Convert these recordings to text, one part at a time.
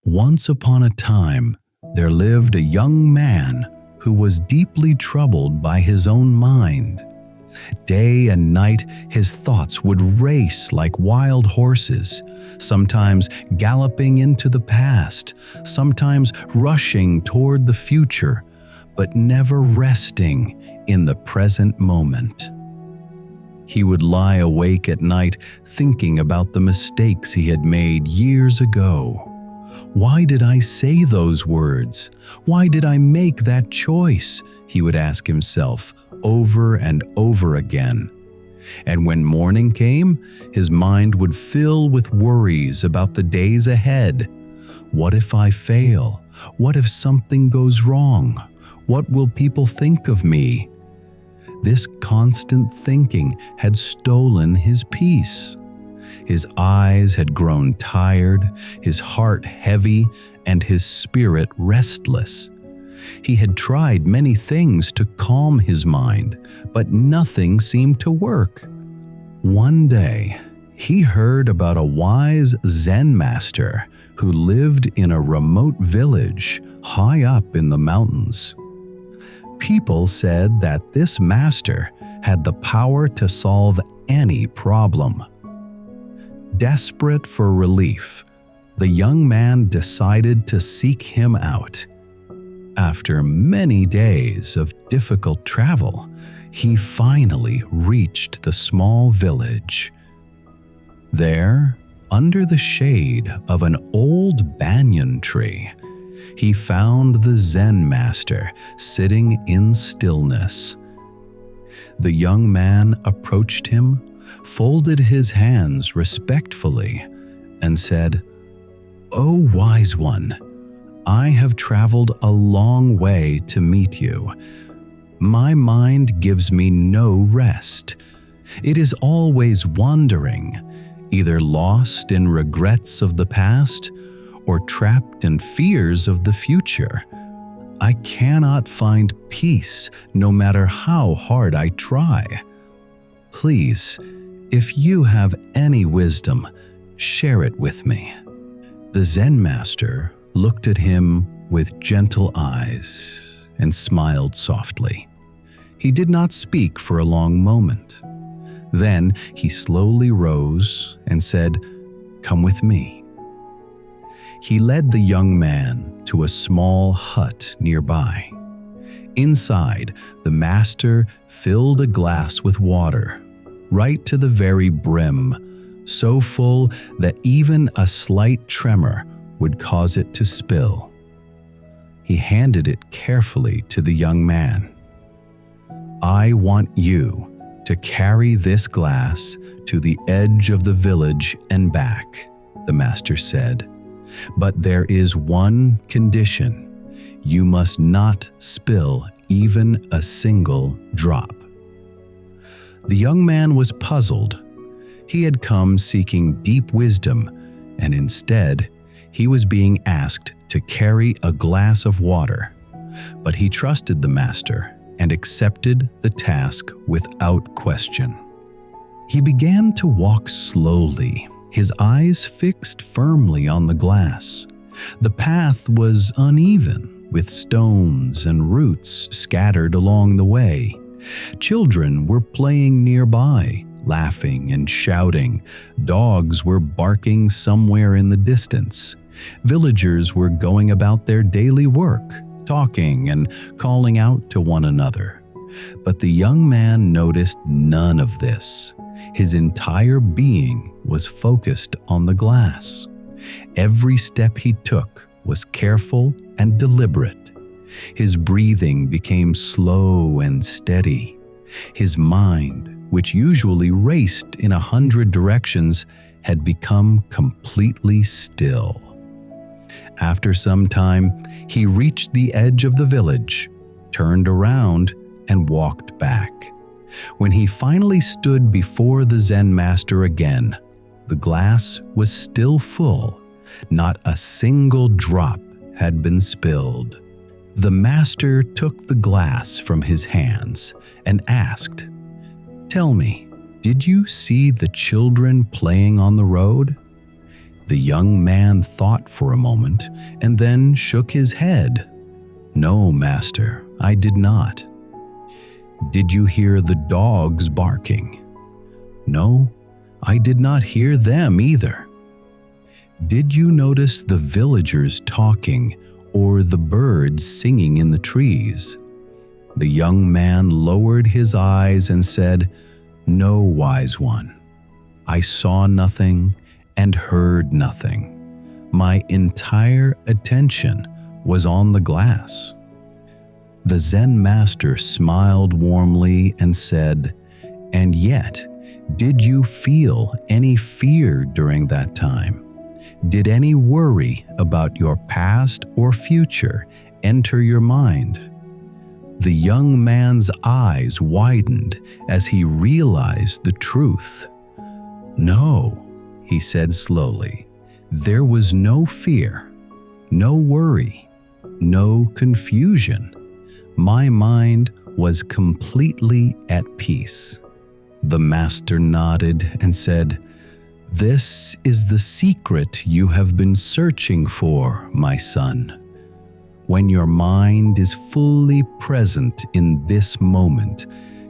Once upon a time, there lived a young man who was deeply troubled by his own mind. Day and night, his thoughts would race like wild horses, sometimes galloping into the past, sometimes rushing toward the future, but never resting in the present moment. He would lie awake at night thinking about the mistakes he had made years ago. Why did I say those words? Why did I make that choice? He would ask himself over and over again. And when morning came, his mind would fill with worries about the days ahead. What if I fail? What if something goes wrong? What will people think of me? This constant thinking had stolen his peace. His eyes had grown tired, his heart heavy, and his spirit restless. He had tried many things to calm his mind, but nothing seemed to work. One day, he heard about a wise Zen Master who lived in a remote village high up in the mountains. People said that this master had the power to solve any problem. Desperate for relief, the young man decided to seek him out. After many days of difficult travel, he finally reached the small village. There, under the shade of an old banyan tree, he found the Zen Master sitting in stillness. The young man approached him, folded his hands respectfully, and said, "O wise one, I have traveled a long way to meet you. My mind gives me no rest. It is always wandering, either lost in regrets of the past or trapped in fears of the future. I cannot find peace no matter how hard I try. Please, if you have any wisdom, share it with me." The Zen Master looked at him with gentle eyes and smiled softly. He did not speak for a long moment. Then he slowly rose and said, "Come with me." He led the young man to a small hut nearby. Inside, the master filled a glass with water, right to the very brim, so full that even a slight tremor would cause it to spill. He handed it carefully to the young man. "I want you to carry this glass to the edge of the village and back," the master said. "But there is one condition. You must not spill even a single drop." The young man was puzzled. He had come seeking deep wisdom, and instead, he was being asked to carry a glass of water. But he trusted the master and accepted the task without question. He began to walk slowly, his eyes fixed firmly on the glass. The path was uneven, with stones and roots scattered along the way. Children were playing nearby, laughing and shouting. Dogs were barking somewhere in the distance. Villagers were going about their daily work, talking and calling out to one another. But the young man noticed none of this. His entire being was focused on the glass. Every step he took was careful and deliberate. His breathing became slow and steady. His mind, which usually raced in 100 directions, had become completely still. After some time, he reached the edge of the village, turned around, and walked back. When he finally stood before the Zen Master again, the glass was still full. Not a single drop had been spilled. The master took the glass from his hands and asked, "Tell me, did you see the children playing on the road?" The young man thought for a moment and then shook his head. "No, master, I did not." "Did you hear the dogs barking?" "No, I did not hear them either." "Did you notice the villagers talking or the birds singing in the trees?" The young man lowered his eyes and said, "No, wise one. I saw nothing and heard nothing. My entire attention was on the glass." The Zen Master smiled warmly and said, "And yet, did you feel any fear during that time? Did any worry about your past or future enter your mind?" The young man's eyes widened as he realized the truth. "No," he said slowly, "there was no fear, no worry, no confusion. My mind was completely at peace." The master nodded and said, "This is the secret you have been searching for, my son. When your mind is fully present in this moment,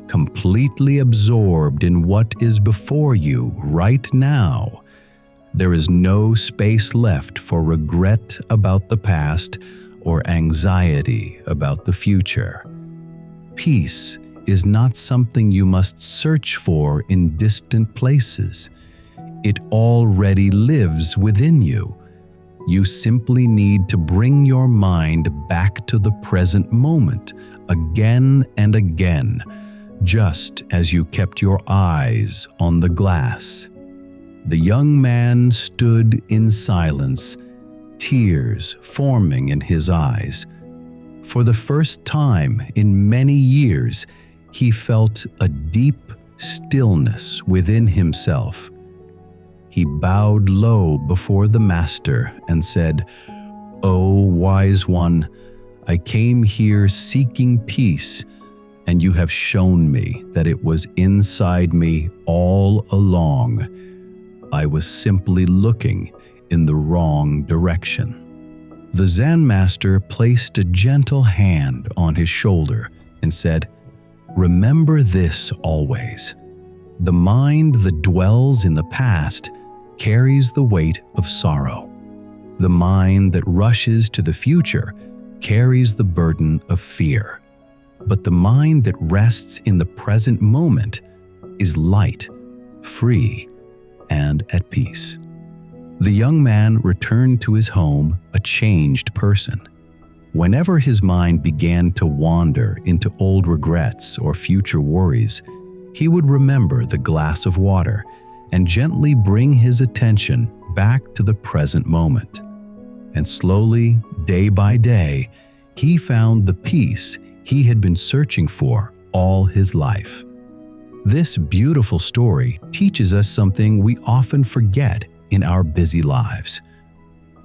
completely absorbed in what is before you right now, there is no space left for regret about the past or anxiety about the future. Peace is not something you must search for in distant places. It already lives within you. You simply need to bring your mind back to the present moment again and again, just as you kept your eyes on the glass." The young man stood in silence, tears forming in his eyes. For the first time in many years, he felt a deep stillness within himself. He bowed low before the master and said, "O wise one, I came here seeking peace, and you have shown me that it was inside me all along. I was simply looking in the wrong direction." The Zen Master placed a gentle hand on his shoulder and said, "Remember this always. The mind that dwells in the past carries the weight of sorrow. The mind that rushes to the future carries the burden of fear. But the mind that rests in the present moment is light, free, and at peace." The young man returned to his home a changed person. Whenever his mind began to wander into old regrets or future worries, he would remember the glass of water and gently bring his attention back to the present moment. And slowly, day by day, he found the peace he had been searching for all his life. This beautiful story teaches us something we often forget in our busy lives.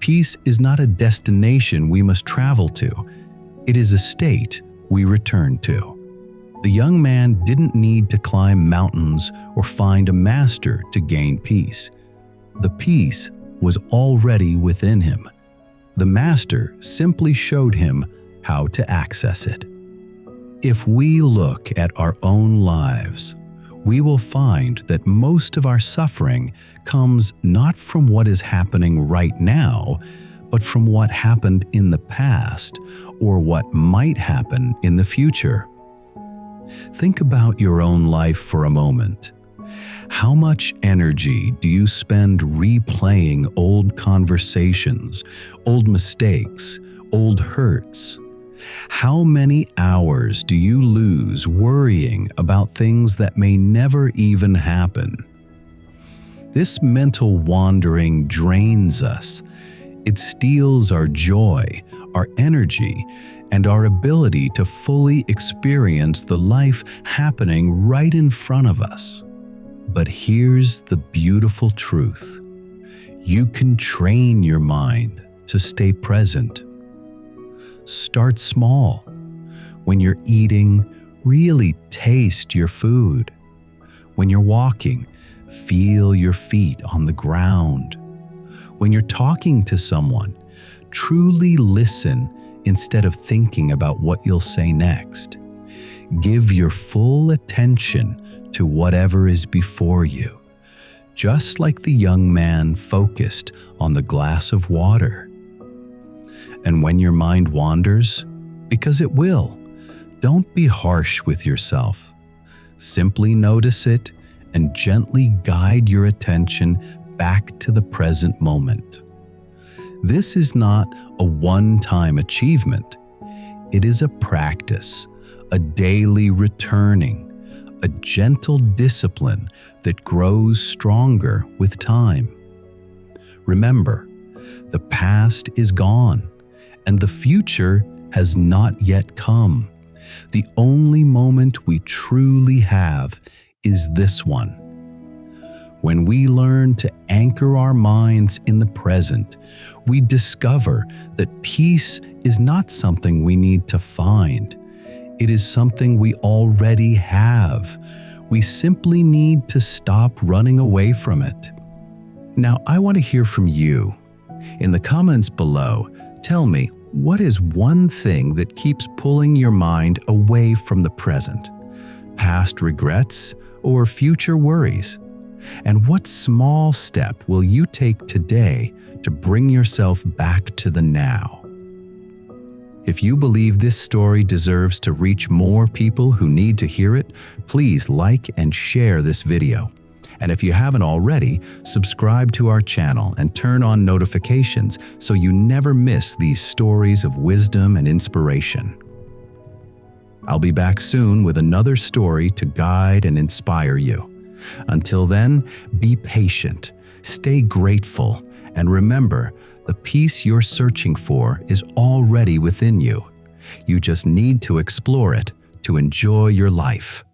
Peace is not a destination we must travel to. It is a state we return to. The young man didn't need to climb mountains or find a master to gain peace. The peace was already within him. The master simply showed him how to access it. If we look at our own lives, we will find that most of our suffering comes not from what is happening right now, but from what happened in the past or what might happen in the future. Think about your own life for a moment. How much energy do you spend replaying old conversations, old mistakes, old hurts? How many hours do you lose worrying about things that may never even happen? This mental wandering drains us. It steals our joy, our energy, and our ability to fully experience the life happening right in front of us. But here's the beautiful truth. You can train your mind to stay present. Start small. When you're eating, really taste your food. When you're walking, feel your feet on the ground. When you're talking to someone, truly listen instead of thinking about what you'll say next. Give your full attention to whatever is before you, just like the young man focused on the glass of water. And when your mind wanders, because it will, don't be harsh with yourself. Simply notice it and gently guide your attention back to the present moment. This is not a one-time achievement. It is a practice, a daily returning, a gentle discipline that grows stronger with time. Remember, the past is gone, and the future has not yet come. The only moment we truly have is this one. When we learn to anchor our minds in the present, we discover that peace is not something we need to find. It is something we already have. We simply need to stop running away from it. Now, I want to hear from you. In the comments below, tell me, what is one thing that keeps pulling your mind away from the present? Past regrets or future worries? And what small step will you take today to bring yourself back to the now? If you believe this story deserves to reach more people who need to hear it, please like and share this video. And if you haven't already, subscribe to our channel and turn on notifications so you never miss these stories of wisdom and inspiration. I'll be back soon with another story to guide and inspire you. Until then, be patient, stay grateful, and remember, the peace you're searching for is already within you. You just need to explore it to enjoy your life.